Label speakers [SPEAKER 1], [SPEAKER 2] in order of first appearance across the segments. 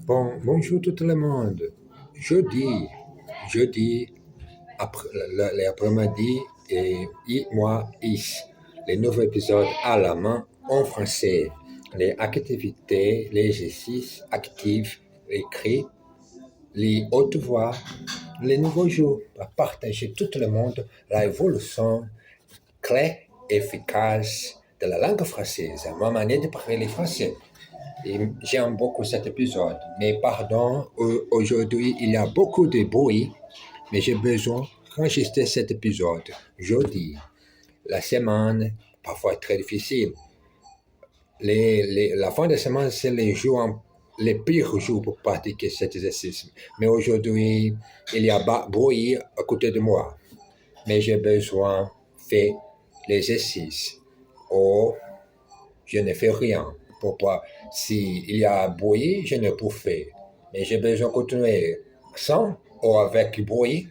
[SPEAKER 1] Bonjour tout le monde. Jeudi, l'après-midi, les nouveaux épisodes à la main en français. Les activités, les exercices actifs, écrits, les hautes voix, les nouveaux jours. Partager tout le monde l'évolution claire et efficace de la langue française, ma manière de parler français. Et j'aime beaucoup cet épisode. Mais pardon, aujourd'hui, il y a beaucoup de bruit, mais j'ai besoin d'enregistrer cet épisode. Jeudi, la semaine, parfois très difficile. La fin de semaine, c'est les pires jours pour pratiquer cet exercice. Mais aujourd'hui, il y a bruit à côté de moi. Mais j'ai besoin de faire l'exercice. Ou je ne fais rien. Pourquoi? S'il y a bruit, je ne peux faire. Mais j'ai besoin de continuer sans ou avec bruit.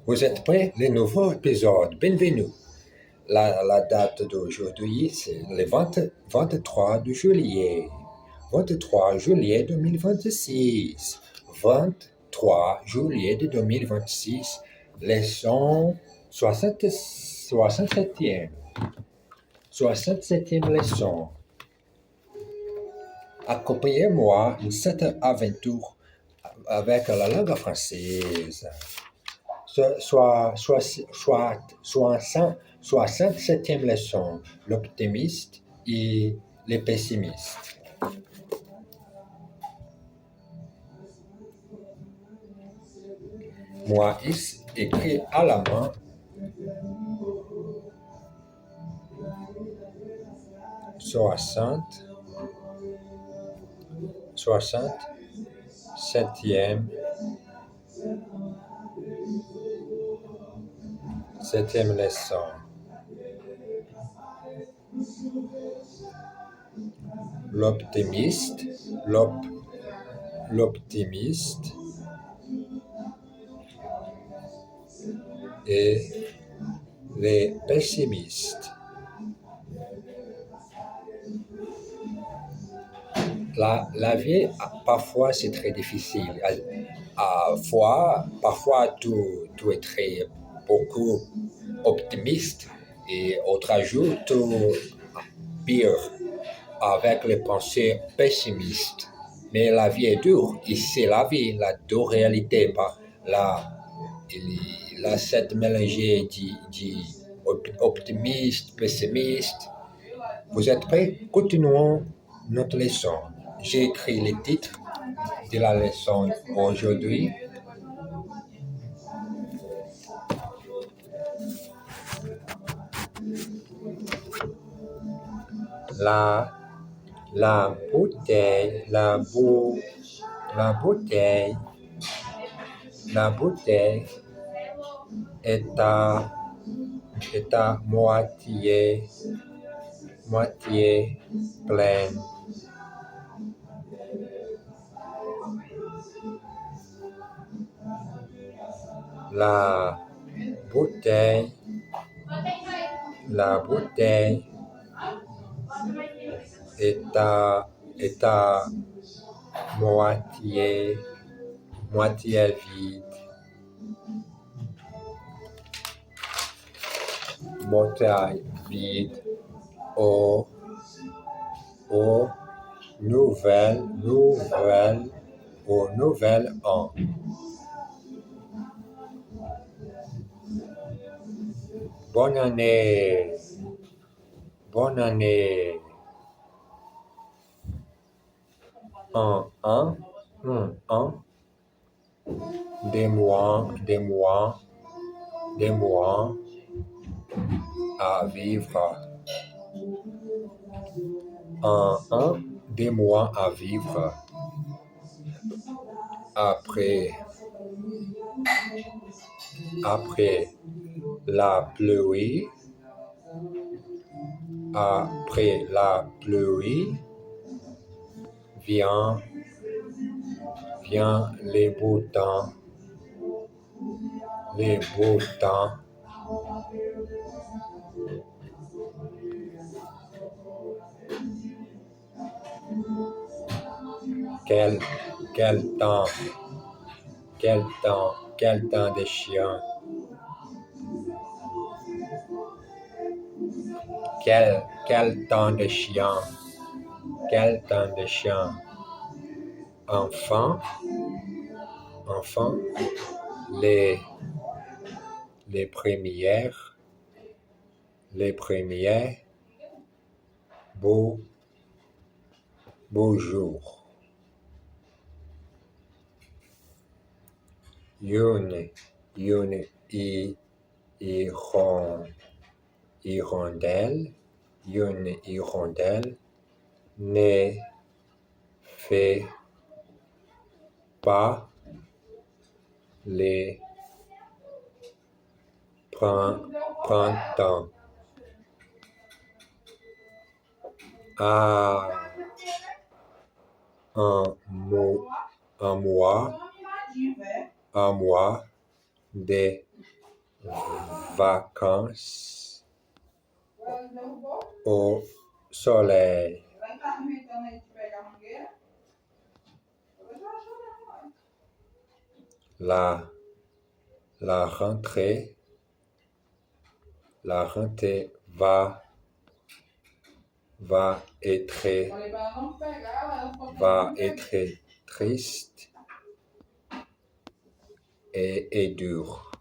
[SPEAKER 1] Vous êtes prêts? Le nouveau épisode. Bienvenue. La date d'aujourd'hui, c'est le 23 de juillet. 23 juillet 2026. 23 juillet de 2026. Leçon 67e. 67e leçon. Accompagnez-moi dans cette aventure avec la langue française. 67e leçon, l'optimiste et le pessimiste. Moi, écrit à la main. 67e leçon. L'optimiste et les pessimistes. La vie, parfois, c'est très difficile. Parfois, tu es beaucoup optimiste et autre jour, tu pire avec les pensées pessimistes. Mais la vie est dure. Et c'est la vie, la dure réalité. Il a cette mélangée optimiste, pessimiste. Vous êtes prêts? Continuons notre leçon. J'ai écrit les titres de la leçon aujourd'hui. La bouteille est à moitié pleine. La bouteille est à moitié vide. Bouteille vide. Au nouvelle an. Bonne année. Un, des mois à vivre. Des mois à vivre. Après la pluie, vient les beaux temps. Quel, quel temps, quel temps de chien. Quel temps de chien, quel temps de chien. Enfant, les premières, beau jour. Une hirondelle, ne fait pas les printemps. À un mois de vacances au soleil. La rentrée va être triste et dure.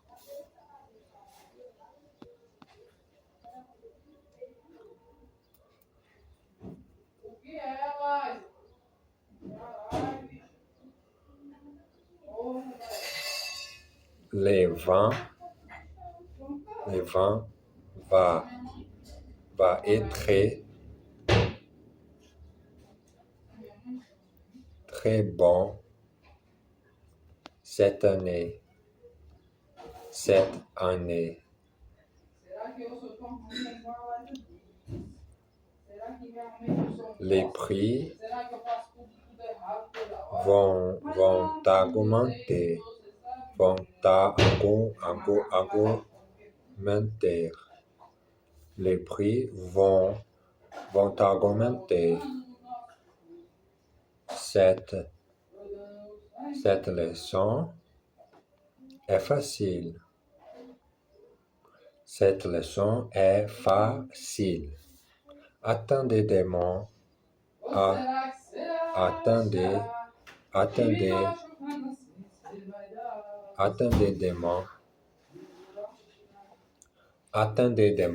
[SPEAKER 1] Le vent va être très bon cette année. Les prix vont augmenter. Les prix vont augmenter. Cette leçon est facile. Attendez des mots. Attendez des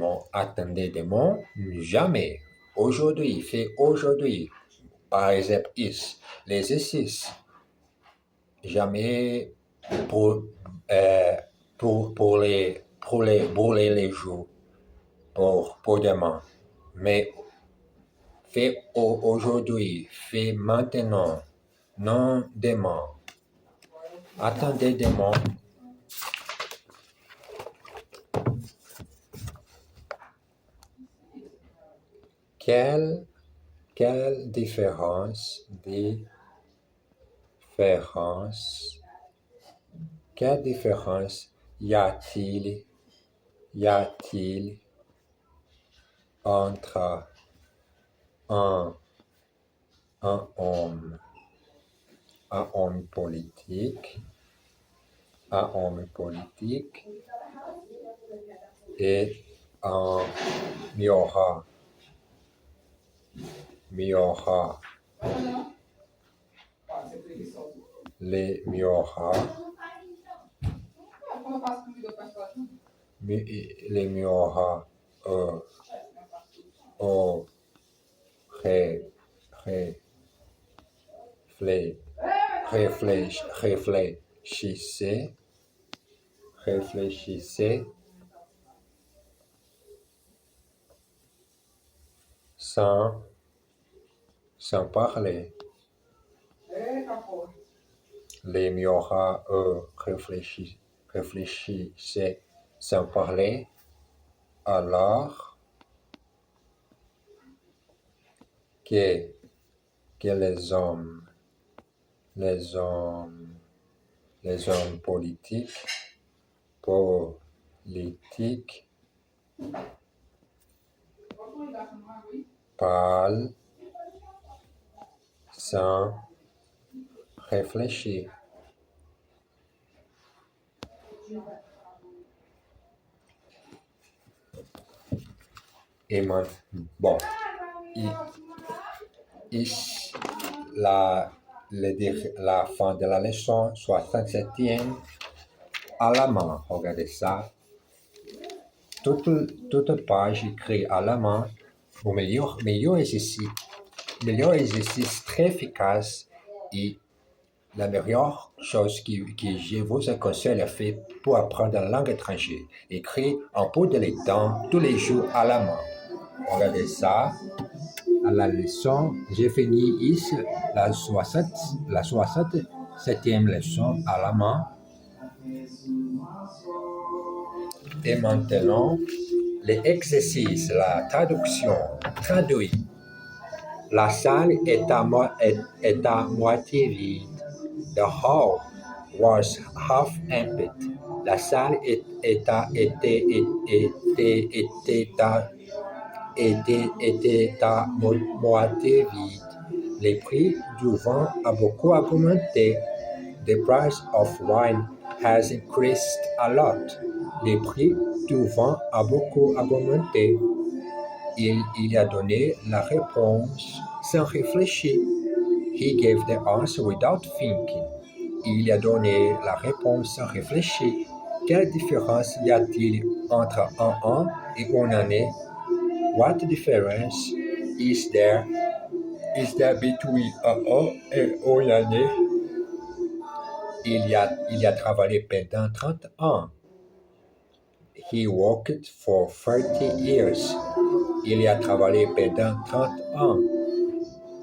[SPEAKER 1] mots. Jamais. Aujourd'hui. Fait aujourd'hui. Par exemple, l'exercice. Jamais pour brûler les jours. Pour demain. Mais fait aujourd'hui. Fait maintenant. Non demain. Attendez demain. Quelle différence y a-t-il entre un homme politique et un miaura. Les miauras réfléchissez sans parler. Les miauras réfléchissaient sans parler, alors que les hommes politiques parlent sans réfléchir. Et bon, ici, la fin de la leçon 67e à la main. Regardez ça. Toute page écrite à la main. Au meilleur exercice très efficace et la meilleure chose que je vous conseille à faire pour apprendre la langue étrangère. Écrire un peu de temps tous les jours à la main. Regardez ça. À la leçon, j'ai fini ici la 67e leçon à la main. Et maintenant, l'exercice, la traduction, traduit. La salle est à moitié vide. The hall was half empty. La salle était à moitié vide. Le prix du vin a beaucoup augmenté. The price of wine has increased a lot. Le prix du vin a beaucoup augmenté. Il a donné la réponse sans réfléchir. He gave the answer without thinking. Il a donné la réponse sans réfléchir. Quelle différence y a-t-il entre un an et une année? What difference is there between un an et une année? Il a travaillé pendant 30 ans. He worked for 30 years. Il a travaillé pendant 30 ans.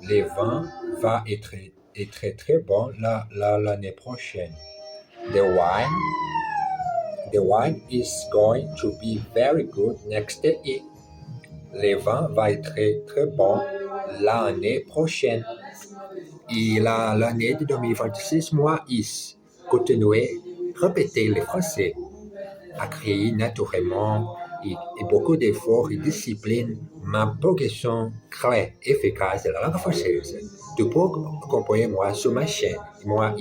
[SPEAKER 1] Le vin va être très bon l'année prochaine. The wine is going to be very good next year. Le vin va être très bon l'année prochaine. Et l'année de 2026, moi, continuer, répéter le français, à créer naturellement et beaucoup d'efforts et discipline, ma progression très efficace de la langue française. Tu peux accompagner moi sur ma chaîne. Moi,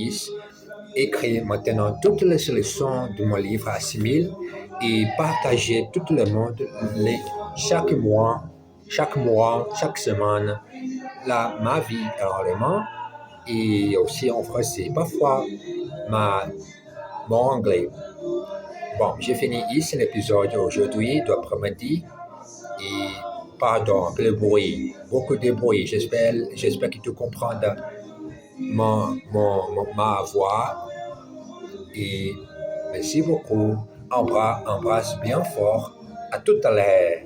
[SPEAKER 1] écrire maintenant toutes les leçons de mon livre à 6000 et partager tout le monde chaque mois, chaque semaine, ma vie en allemand et aussi en français. Parfois, mon anglais. Bon, j'ai fini ici l'épisode aujourd'hui, d'après-midi. Et pardon, un peu de bruit, beaucoup de bruit. J'espère que tu comprends ma voix. Et merci beaucoup. Embrasse bien fort. À tout à l'heure.